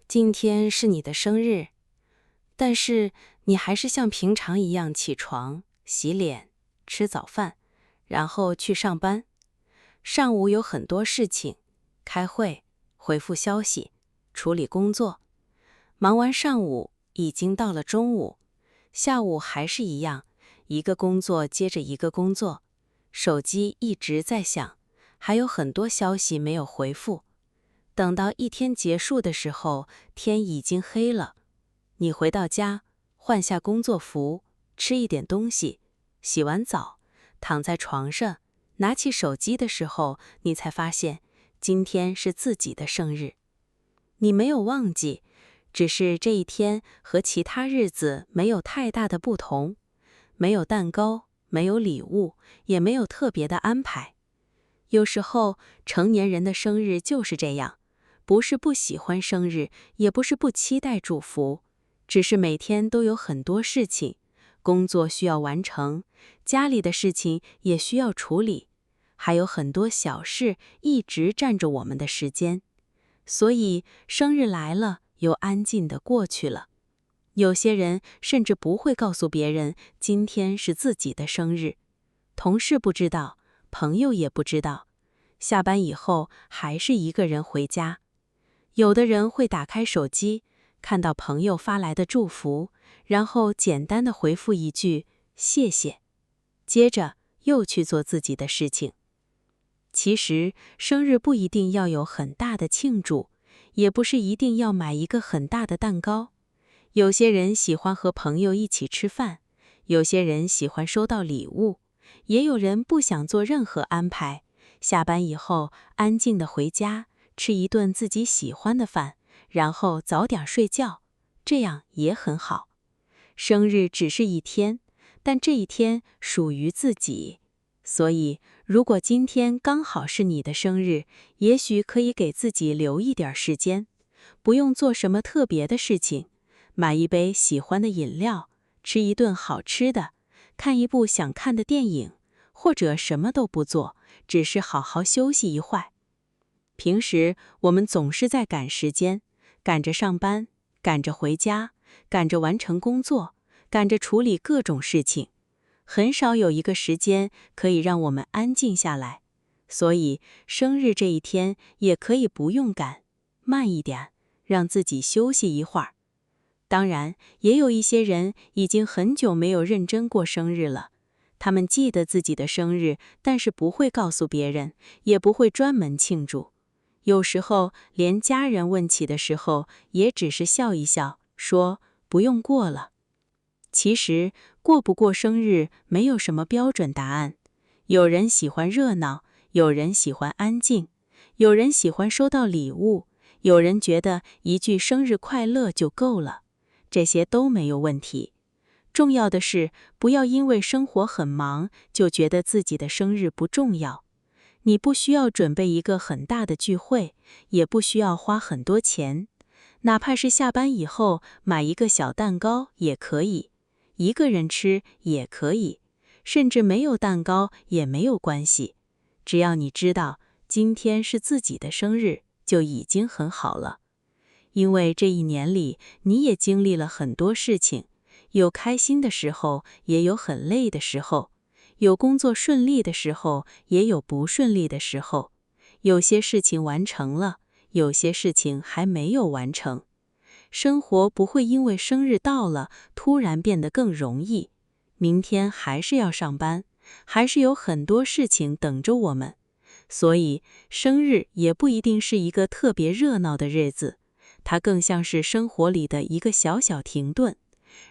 今天是你的生日，但是你还是像平常一样起床、洗脸、吃早饭，然后去上班。上午有很多事情，开会、回复消息、处理工作。忙完上午，已经到了中午，下午还是一样，一个工作接着一个工作，手机一直在响，还有很多消息没有回复。等到一天结束的时候，天已经黑了。你回到家，换下工作服，吃一点东西，洗完澡，躺在床上，拿起手机的时候，你才发现今天是自己的生日。你没有忘记，只是这一天和其他日子没有太大的不同，没有蛋糕，没有礼物，也没有特别的安排。有时候，成年人的生日就是这样，不是不喜欢生日，也不是不期待祝福，只是每天都有很多事情，工作需要完成，家里的事情也需要处理，还有很多小事一直占着我们的时间。所以，生日来了，又安静地过去了。有些人甚至不会告诉别人今天是自己的生日，同事不知道，朋友也不知道。下班以后还是一个人回家。有的人会打开手机，看到朋友发来的祝福，然后简单的回复一句谢谢，接着又去做自己的事情。其实，生日不一定要有很大的庆祝，也不是一定要买一个很大的蛋糕。有些人喜欢和朋友一起吃饭，有些人喜欢收到礼物，也有人不想做任何安排，下班以后安静地回家，吃一顿自己喜欢的饭，然后早点睡觉，这样也很好。生日只是一天，但这一天属于自己。所以，如果今天刚好是你的生日，也许可以给自己留一点时间，不用做什么特别的事情，买一杯喜欢的饮料，吃一顿好吃的，看一部想看的电影，或者什么都不做，只是好好休息一会儿。平时我们总是在赶时间，赶着上班，赶着回家，赶着完成工作，赶着处理各种事情，很少有一个时间可以让我们安静下来。所以，生日这一天也可以不用赶，慢一点，让自己休息一会儿。当然，也有一些人已经很久没有认真过生日了。他们记得自己的生日，但是不会告诉别人，也不会专门庆祝。有时候，连家人问起的时候，也只是笑一笑，说不用过了。其实，过不过生日没有什么标准答案。有人喜欢热闹，有人喜欢安静，有人喜欢收到礼物，有人觉得一句生日快乐就够了。这些都没有问题。重要的是，不要因为生活很忙，就觉得自己的生日不重要。你不需要准备一个很大的聚会，也不需要花很多钱，哪怕是下班以后买一个小蛋糕也可以，一个人吃也可以，甚至没有蛋糕也没有关系。只要你知道今天是自己的生日，就已经很好了。因为这一年里，你也经历了很多事情，有开心的时候，也有很累的时候，有工作顺利的时候，也有不顺利的时候，有些事情完成了，有些事情还没有完成。生活不会因为生日到了，突然变得更容易。明天还是要上班，还是有很多事情等着我们。所以，生日也不一定是一个特别热闹的日子，它更像是生活里的一个小小停顿，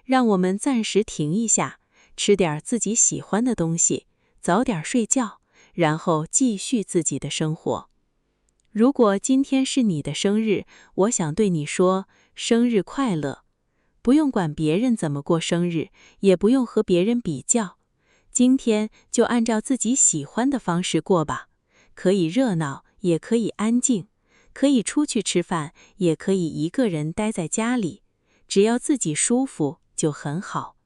让我们暂时停一下，吃点自己喜欢的东西，早点睡觉，然后继续自己的生活。如果今天是你的生日，我想对你说，生日快乐！不用管别人怎么过生日，也不用和别人比较，今天就按照自己喜欢的方式过吧，可以热闹，也可以安静。可以出去吃饭，也可以一个人待在家里，只要自己舒服就很好。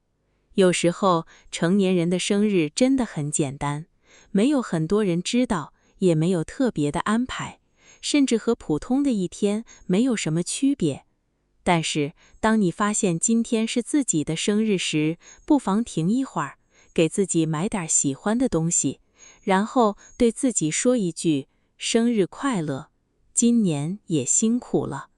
有时候，成年人的生日真的很简单，没有很多人知道，也没有特别的安排，甚至和普通的一天没有什么区别。但是，当你发现今天是自己的生日时，不妨停一会儿，给自己买点喜欢的东西，然后对自己说一句：生日快乐，今年也辛苦了。